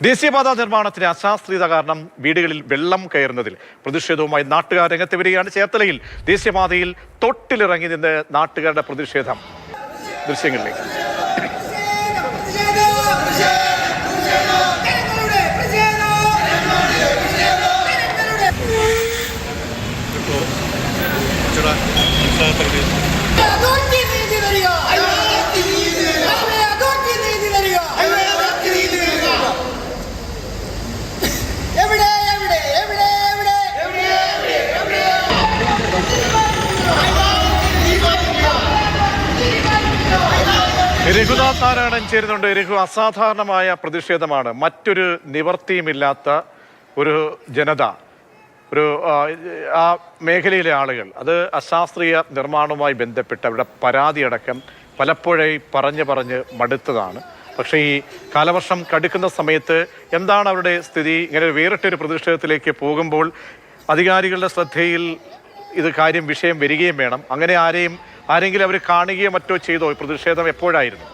ദേശീയപാതാ നിർമ്മാണത്തിന് അശാസ്ത്രീയത കാരണം വീടുകളിൽ വെള്ളം കയറുന്നതിൽ പ്രതിഷേധവുമായി നാട്ടുകാർ രംഗത്ത് വരികയാണ്. ചേർത്തലയിൽ ദേശീയപാതയിൽ തൊട്ടിലിറങ്ങി നിന്ന് നാട്ടുകാരുടെ പ്രതിഷേധം ദൃശ്യങ്ങളിലേക്ക്. രഘുനാഥ് നാരായണൻ ചേരുന്നുണ്ട്. രഘു, അസാധാരണമായ പ്രതിഷേധമാണ്. മറ്റൊരു നിവർത്തിയുമില്ലാത്ത ഒരു ജനത, ആ മേഖലയിലെ ആളുകൾ, അത് അശാസ്ത്രീയ നിർമ്മാണവുമായി ബന്ധപ്പെട്ട് അവരുടെ പരാതിയടക്കം പലപ്പോഴായി പറഞ്ഞ് മടുത്തതാണ്. പക്ഷേ ഈ കാലവർഷം കടുക്കുന്ന സമയത്ത് എന്താണ് അവരുടെ സ്ഥിതി? ഇങ്ങനെ വേറിട്ടൊരു പ്രതിഷേധത്തിലേക്ക് പോകുമ്പോൾ അധികാരികളുടെ ശ്രദ്ധയിൽ ഇത് വിഷയം വരികയും വേണം. അങ്ങനെ ആരെങ്കിലും അവർ കാണുകയോ മറ്റോ ചെയ്തോ? പ്രതിഷേധം എപ്പോഴായിരുന്നു?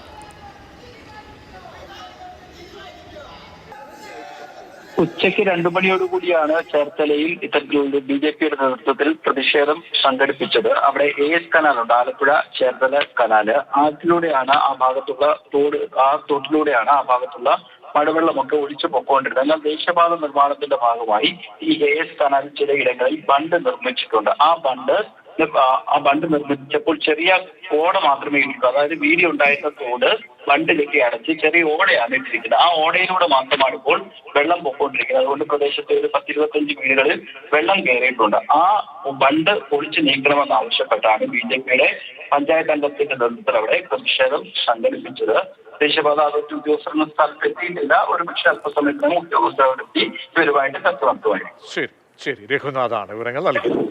ഉച്ചയ്ക്ക് 2 മണിയോടുകൂടിയാണ് ചേർത്തലയിൽ ഇത്തരത്തിലുള്ള ബിജെപിയുടെ നേതൃത്വത്തിൽ പ്രതിഷേധം സംഘടിപ്പിച്ചത്. അവിടെ AS കനാലുണ്ട്, ആലപ്പുഴ ചേർത്തല കനാല്. അതിലൂടെയാണ് ആ ഭാഗത്തുള്ള തോട്ടിലൂടെയാണ് ആ ഭാഗത്തുള്ള മഴവെള്ളമൊക്കെ ഒഴിച്ചു പൊക്കോണ്ടിരുന്നത്. എന്നാൽ ദേശീയപാത നിർമ്മാണത്തിന്റെ ഭാഗമായി ഈ AS കനാൽ ചിലയിടങ്ങളിൽ ബണ്ട് നിർമ്മിച്ചിട്ടുണ്ട്. ആ ബണ്ട് നിർമ്മിച്ചപ്പോൾ ചെറിയ ഓട മാത്രമേ ഇട്ടു. അതായത് വീതി ഉണ്ടായിരുന്ന തോട് ബണ്ടിലേക്ക് അടച്ച് ചെറിയ ഓടയാണ് ഇട്ടിരിക്കുന്നത്. ആ ഓടയിലൂടെ മാത്രമാണ് ഇപ്പോൾ വെള്ളം പൊക്കോണ്ടിരിക്കുന്നത്. അതുകൊണ്ട് പ്രദേശത്തെ ഒരു 10-25 വീടുകളിൽ വെള്ളം കയറിയിട്ടുണ്ട്. ആ ബണ്ട് പൊളിച്ചു നീക്കണമെന്ന് ആവശ്യപ്പെട്ടാണ് BJPയുടെ പഞ്ചായത്ത് അംഗത്തിന്റെ നേതൃത്വത്തിൽ അവിടെ പ്രതിഷേധം സംഘടിപ്പിച്ചത്. ദേശീയപാത അതോറിറ്റി ഉദ്യോഗസ്ഥരൊന്നും സ്ഥലത്തെത്തിയിട്ടില്ല. ഒരുപക്ഷെ അല്പസമയത്തിനും ഉദ്യോഗസ്ഥരോടെത്തി ഇവരുമായിട്ട് ചർച്ച നടത്തുവായിരുന്നു. ശരി, രഘുനാഥാണ് വിവരങ്ങൾ നൽകിയത്.